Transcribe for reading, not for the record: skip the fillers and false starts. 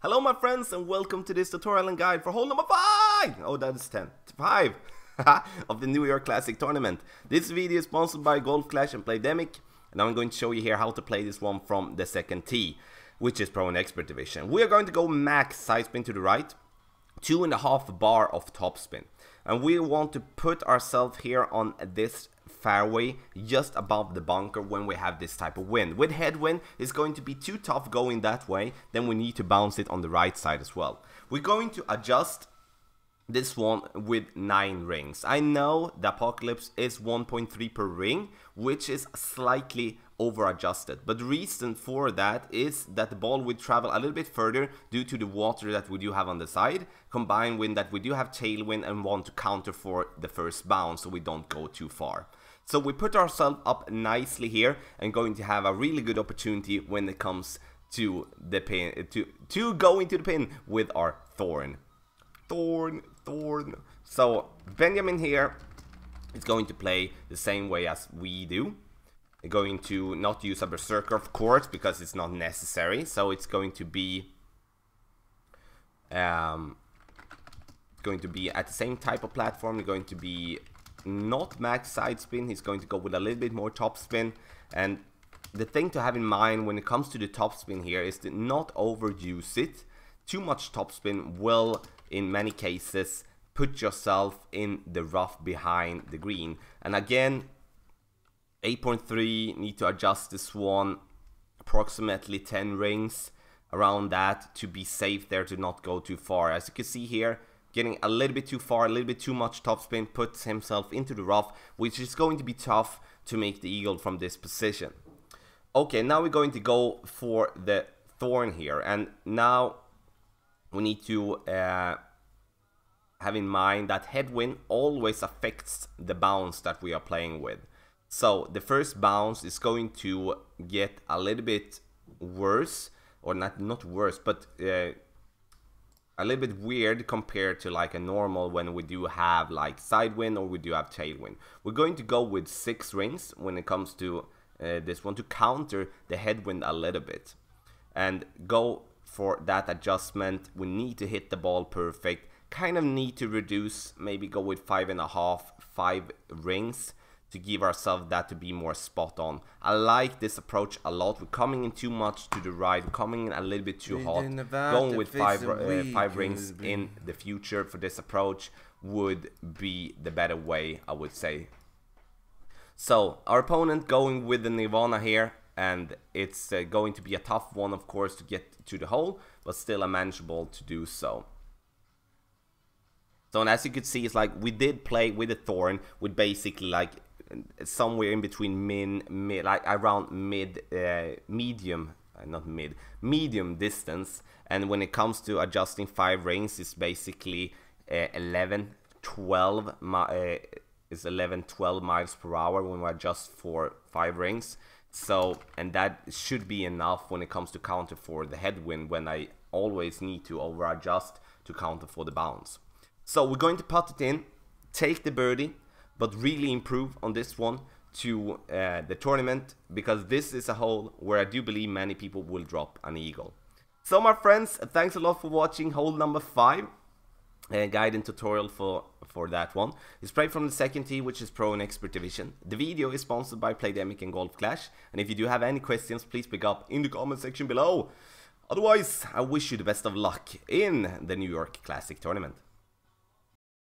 Hello my friends and welcome to this tutorial and guide for hole number 5! Oh, that is 10. 5 of the New York Classic Tournament. This video is sponsored by Golf Clash and Playdemic, and I'm going to show you here how to play this one from the second tee, which is Pro and Expert Division. We are going to go max side spin to the right, 2.5 bar of topspin. And we want to put ourselves here on this fairway just above the bunker when we have this type of wind. With headwind, it's going to be too tough going that way, then we need to bounce it on the right side as well. We're going to adjust this one with 9 rings. I know the Apocalypse is 1.3 per ring, which is slightly over adjusted, but the reason for that is that the ball would travel a little bit further due to the water that we do have on the side, combined with that we do have tailwind and want to counter for the first bounce so we don't go too far. So we put ourselves up nicely here and going to have a really good opportunity when it comes to the pin, to go into the pin with our thorn. So Benjamin here is going to play the same way as we do. We're going to not use a berserker, of course, because it's not necessary. So it's going to be at the same type of platform. We're going to be not max side spin. He's going to go with a little bit more top spin. And the thing to have in mind when it comes to the top spin here is to not overuse it. Too much top spin will, in many cases, put yourself in the rough behind the green. And again, 8.3, need to adjust this one, approximately 10 rings around that to be safe there, to not go too far. As you can see here, getting a little bit too far, a little bit too much topspin, puts himself into the rough, which is going to be tough to make the eagle from this position. Okay, now we're going to go for the thorn here, and now we need to have in mind that headwind always affects the bounce that we are playing with. So the first bounce is going to get a little bit worse, or not worse, but a little bit weird compared to like a normal when we do have like side wind or we do have tailwind. We're going to go with 6 rings when it comes to this one to counter the headwind a little bit. And go for that adjustment. We need to hit the ball perfect. Kind of need to reduce, maybe go with 5.5, 5 rings to give ourselves that to be more spot on. I like this approach a lot. We're coming in too much to the right, we're coming in a little bit too hot. Going with 5 rings in the future for this approach would be the better way, I would say. So our opponent going with the Nirvana here, and it's going to be a tough one, of course, to get to the hole, but still a manageable to do so. So, and as you could see, it's like we did play with the thorn with basically like somewhere in between like around medium distance. And when it comes to adjusting 5 rings, it's basically 11-12 miles per hour when we adjust for 5 rings. So, and that should be enough when it comes to counter for the headwind, when I always need to over adjust to counter for the bounce. So we're going to putt it in, take the birdie, but really improve on this one to the tournament, because this is a hole where I do believe many people will drop an eagle. So my friends, thanks a lot for watching hole number 5. Guide and tutorial for that one. It's played from the second tee, which is Pro and Expert Division. The video is sponsored by Playdemic and Golf Clash. And if you do have any questions, please pick up in the comment section below. Otherwise, I wish you the best of luck in the New York Classic Tournament.